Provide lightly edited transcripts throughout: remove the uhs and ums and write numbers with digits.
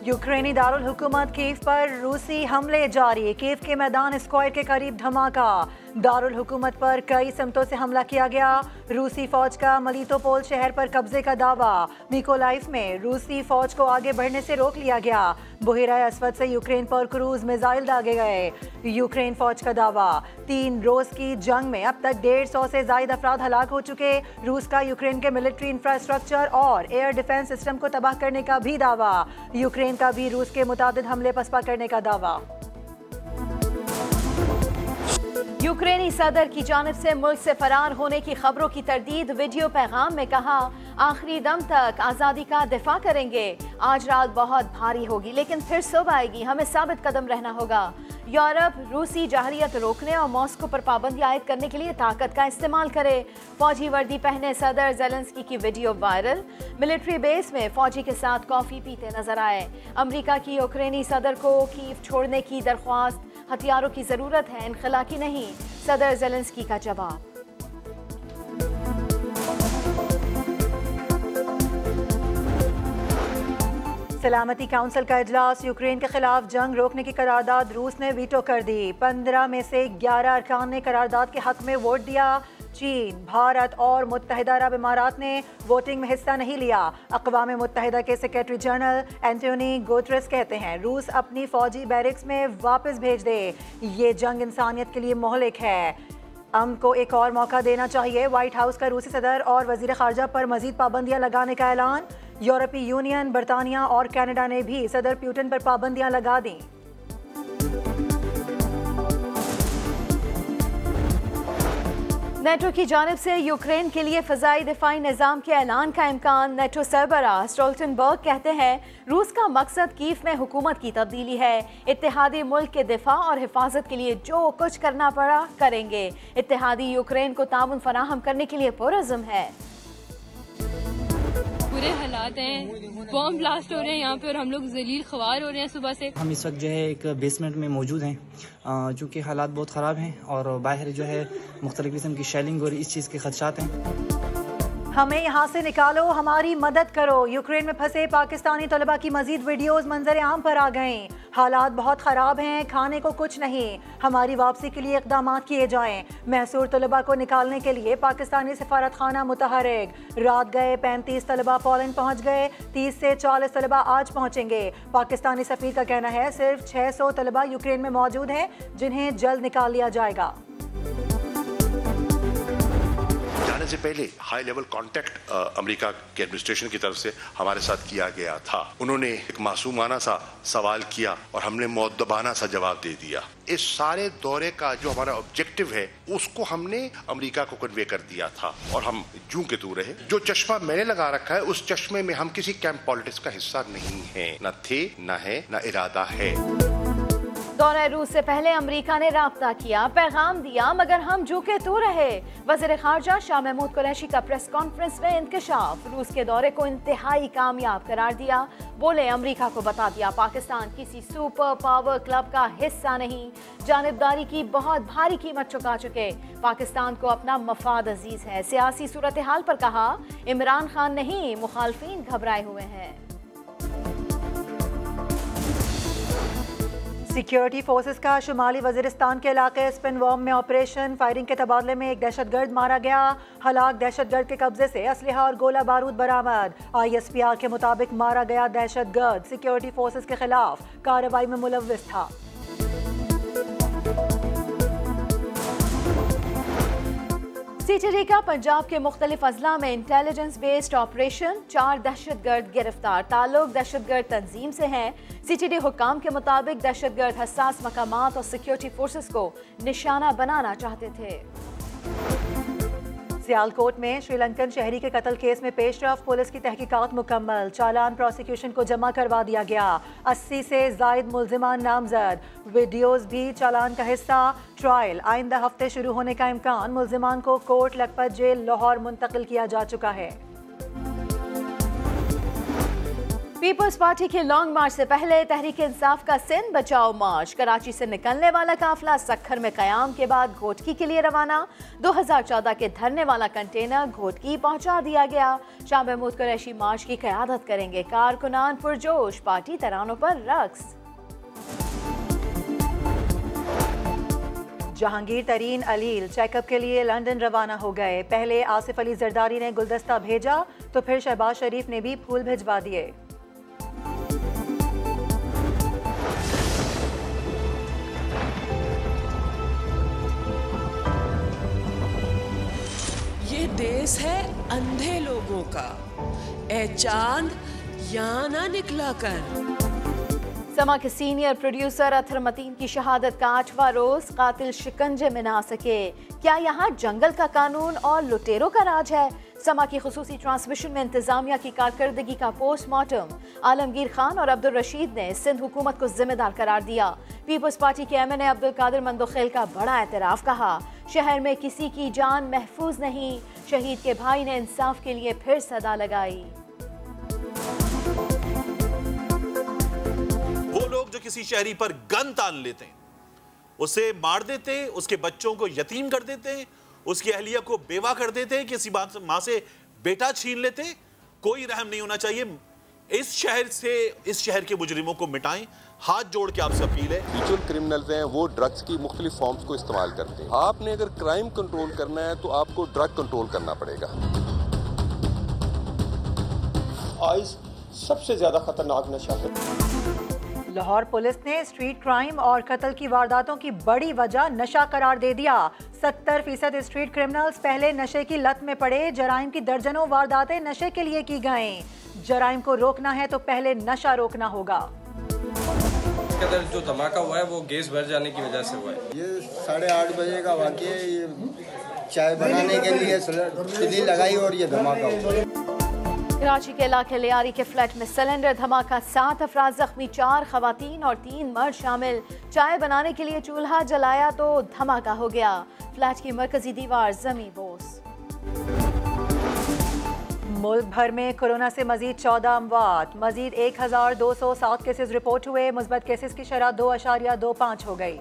यूक्रेनी दारुल हुकूमत कीव पर रूसी हमले जारी। कीव के मैदान स्क्वायर के करीब धमाका। दारुल हुकूमत पर कई समतों से हमला किया गया। रूसी फौज का मलीतोपोल शहर पर कब्जे का दावा। मिकोलाइव में रूसी फौज को आगे बढ़ने से रोक लिया गया। बुहिरा अस्वद से यूक्रेन पर क्रूज मिसाइल दागे गए। यूक्रेन फौज का दावा। 3 रोज की जंग में अब तक 150 से ज्यादा अफराद हलाक हो चुके। रूस का यूक्रेन के मिलिट्री इंफ्रास्ट्रक्चर और एयर डिफेंस सिस्टम को तबाह करने का भी दावा। यूक्रेन का भी रूस के मुताबिद हमले पसपा करने का दावा। यूक्रेनी सदर की जानिब से मुल्क से फरार होने की खबरों की तरदीद। वीडियो पैगाम में कहा, आखिरी दम तक आज़ादी का दिफा करेंगे। आज रात बहुत भारी होगी लेकिन फिर सुबह आएगी। हमें साबित कदम रहना होगा। यूरोप रूसी जाहरियत रोकने और मॉस्को पर पाबंदी आयद करने के लिए ताकत का इस्तेमाल करे। फौजी वर्दी पहने सदर ज़ेलेंस्की की वीडियो वायरल। मिलिट्री बेस में फौजी के साथ कॉफ़ी पीते नजर आए। अमेरिका की यूक्रेनी सदर को कीव छोड़ने की दरख्वास्त। हथियारों की जरूरत है, इनखला की नहीं। सदर ज़ेलेंस्की का जवाब। सलामती काउंसिल का इजलास। यूक्रेन के खिलाफ जंग रोकने की करारदाद रूस ने वीटो कर दी। 15 में से 11 अरकान ने करारदाद के हक में वोट दिया। चीन, भारत और मुत्तहिदा अरब इमारात ने वोटिंग में हिस्सा नहीं लिया। अक़वाम मुत्तहिदा के सेक्रेटरी जनरल एंटोनी गुटेरेस कहते हैं, रूस अपनी फौजी बैरिक्स में वापस भेज दे। ये जंग इंसानियत के लिए मोहलिक है। को एक और मौका देना चाहिए। व्हाइट हाउस का रूसी सदर और वजीर खारजा पर मजीद पाबंदियां लगाने का ऐलान। यूरोपीय यूनियन, बरतानिया और कनाडा ने भी सदर पुतिन पर पाबंदियां लगा दी। नेटो की जानिब से यूक्रेन के लिए फ़ज़ाई दिफाई निज़ाम के ऐलान का इम्कान। नेटो सरबराह स्टोल्टनबर्ग कहते हैं, रूस का मकसद कीव में हुकूमत की तब्दीली है। इत्तेहादी मुल्क के दिफा और हिफाजत के लिए जो कुछ करना पड़ा करेंगे। इत्तेहादी यूक्रेन को ताउन फराहम करने के लिए पुरअज़्म है। बुरे हालात हैं, बॉम्ब ब्लास्ट हो रहे हैं यहाँ पे और हम लोग जलील ख्वार हो रहे हैं सुबह से। हम इस वक्त जो है एक बेसमेंट में मौजूद हैं, जो कि हालात बहुत ख़राब हैं और बाहर जो है मुख्तलिफ किस्म की शेलिंग और इस चीज़ के खदशात हैं। हमें यहाँ से निकालो, हमारी मदद करो। यूक्रेन में फंसे पाकिस्तानी तलबा की मजीद वीडियोस मंजर आम पर आ गए। हालात बहुत ख़राब हैं, खाने को कुछ नहीं। हमारी वापसी के लिए इक़दाम किए जाएं। महसूर तलबा को निकालने के लिए पाकिस्तानी सफारत खाना मुतहरिक। रात गए 35 तलबा पोलैंड पहुँच गए। 30 से 40 तलबा आज पहुँचेंगे। पाकिस्तानी सफ़ीर का कहना है सिर्फ 600 तलबा यूक्रेन में मौजूद हैं, जिन्हें जल्द निकाल लिया जाएगा। जाने से पहले हाई लेवल कांटेक्ट अमेरिका के एडमिनिस्ट्रेशन की तरफ से हमारे साथ किया गया था। उन्होंने एक मासूमाना सा सवाल किया और हमने मुअद्दबाना सा जवाब दे दिया। इस सारे दौरे का जो हमारा ऑब्जेक्टिव है उसको हमने अमेरिका को कन्वे कर दिया था और हम जूं के तू रहे। जो चश्मा मैंने लगा रखा है उस चश्मे में हम किसी कैंप पॉलिटिक्स का हिस्सा नहीं है, न थे, न है, न इरादा है। दौरे रूस से पहले अमेरिका ने राब्ता किया, पैगाम दिया, मगर हम झुके तो रहे। वज़ीर खारजा शाह महमूद कुरैशी का प्रेस कॉन्फ्रेंस में इंकशाफ। रूस के दौरे को इंतहाई कामयाब करार दिया। बोले, अमेरिका को बता दिया पाकिस्तान किसी सुपर पावर क्लब का हिस्सा नहीं। जानिबदारी की बहुत भारी कीमत चुका चुके। पाकिस्तान को अपना मफाद अजीज है। सियासी सूरत हाल पर कहा, इमरान खान नहीं, मुखालफिन घबराए हुए हैं। सिक्योरिटी फोर्सेस का शुमाली वजीरिस्तान के इलाके स्पिनवर्म में ऑपरेशन। फायरिंग के तबादले में एक दहशतगर्द मारा गया। हलाक दहशतगर्द के कब्जे से असलहा और गोला बारूद बरामद। ISPR के मुताबिक मारा गया दहशतगर्द सिक्योरिटी फोर्सेस के खिलाफ कार्रवाई में मुलव्विस था। CTD का पंजाब के मुख्तलिफ अजला में इंटेलिजेंस बेस्ड ऑपरेशन। 4 दहशतगर्द गिरफ्तार। ताल्लुक दहशतगर्द तंजीम से हैं। CTD हुक्काम के मुताबिक दहशतगर्द हसास मकामात और सिक्योरिटी फोर्सेस को निशाना बनाना चाहते थे। सियालकोट में श्रीलंकन शहरी के कत्ल केस में पेशरफ। पुलिस की तहकीकात मुकम्मल। चालान प्रोसिक्यूशन को जमा करवा दिया गया। 80 से जायद मुल्जिमान नामजद। वीडियोस भी चालान का हिस्सा। ट्रायल आइंदा हफ्ते शुरू होने का इम्कान। मुल्जिमान को कोट लखपत जेल लाहौर मुंतकिल किया जा चुका है। पीपल्स पार्टी के लॉन्ग मार्च से पहले तहरीक इंसाफ का सिंध बचाओ मार्च। कराची से निकलने वाला काफिला सक्खर में कयाम के बाद घोटकी के लिए रवाना। 2014 के धरने वाला कंटेनर घोटकी पहुंचा दिया गया। शाह महमूद कुरैशी मार्च की क़यादत करेंगे। कारकुनान पुरजोश, पार्टी तरानों पर रक्स। जहांगीर तरीन अलील चेकअप के लिए लंदन रवाना हो गए। पहले आसिफ अली जरदारी ने गुलदस्ता भेजा तो फिर शहबाज शरीफ ने भी फूल भिजवा दिए। ये देश है अंधे लोगों का, ए चांद यहाँ ना निकला कर। समा के सीनियर प्रोड्यूसर अथर मतीन की शहादत का 8वां रोज, कातिल शिकंजे में ना सके। क्या यहाँ जंगल का कानून और लुटेरों का राज है? समा की खुसूसी ट्रांसमिशन में इंतजामिया की कारकर्दगी का पोस्टमार्टम। आलमगीर खान और अब्दुल रशीद ने सिंध हुकूमत को जिम्मेदार करार दिया। पीपल्स पार्टी के MNA अब्दुल कादिर मंदोखेल का बड़ा एतराफ। कहा, शहर में किसी की जान महफूज नहीं। शहीद के भाई ने इंसाफ के लिए फिर सदा लगाई। वो लोग जो किसी शहरी पर गन तान लेते हैं, उसे मार देते, उसके बच्चों को यतीम कर देते, उसकी अहलिया को बेवा कर देते, किसी माँ से बेटा छीन लेते, कोई रहम नहीं होना चाहिए। इस शहर के मुजरिमों को मिटाएं। हाथ जोड़ के आपसे अपील है। हैबिचुअल क्रिमिनल्स हैं, वो ड्रग्स की मुख्तलिफ फॉर्म्स को इस्तेमाल करते हैं। आपने अगर क्राइम कंट्रोल करना है तो आपको ड्रग कंट्रोल करना पड़ेगा। आइस सबसे ज्यादा खतरनाक नशा है। लाहौर पुलिस ने स्ट्रीट क्राइम और कत्ल की वारदातों की बड़ी वजह नशा करार दे दिया। 70% स्ट्रीट क्रिमिनल्स पहले नशे की लत में पड़े। जराइम की दर्जनों वारदातें नशे के लिए की गईं। जराइम को रोकना है तो पहले नशा रोकना होगा। इसके अंदर जो धमाका हुआ है वो गैस भर जाने की वजह से हुआ है। ये 8:30 बजे का वाक़या है। ये चाय बनाने के लिए सिली लगाई और ये धमाका हुआ। कराची के इलाके लियारी के फ्लैट में सिलेंडर धमाका, 7 अफराद जख्मी, 4 खवातीन और 3 मर्द शामिल। चाय बनाने के लिए चूल्हा जलाया तो धमाका हो गया। फ्लैट की मरकजी दीवार जमी बोस। मुल्क भर में कोरोना से मजीद 14 अमवात, मजीद 1207 केसेस रिपोर्ट हुए। मुस्बत केसेस की शरह 2.25 हो गई।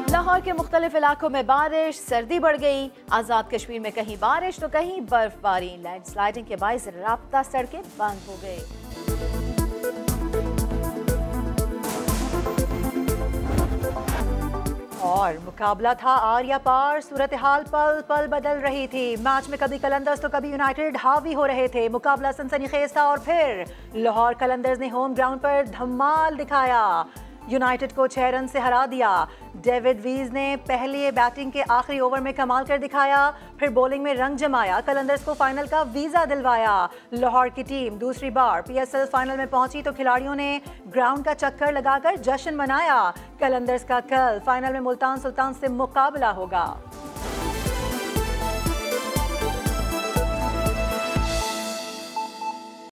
लाहौर के मुख्तलिफ इलाकों में बारिश, सर्दी बढ़ गई। आज़ाद कश्मीर में कहीं बारिश तो कहीं बर्फबारी। लैंडस्लाइडिंग के बाइस राब्ता सड़कें बंद हो गई। और मुकाबला था आर या पार। सूरत हाल पल पल बदल रही थी। मैच में कभी कलंदर्स तो कभी यूनाइटेड हावी हो रहे थे। मुकाबला सनसनीखेज था और फिर लाहौर कलंदर्स ने होम ग्राउंड पर धमाल दिखाया। यूनाइटेड को 6 रन से हरा दिया। डेविड वीज ने पहले बैटिंग के आखिरी ओवर में कमाल कर दिखाया, फिर बॉलिंग में रंग जमाया। कलंदर्स को फाइनल का वीज़ा दिलवाया। लाहौर की टीम दूसरी बार PSL फाइनल में पहुंची तो खिलाड़ियों ने ग्राउंड का चक्कर लगाकर जश्न मनाया। कलंदर्स का कल फाइनल में मुल्तान सुल्तान से मुकाबला होगा।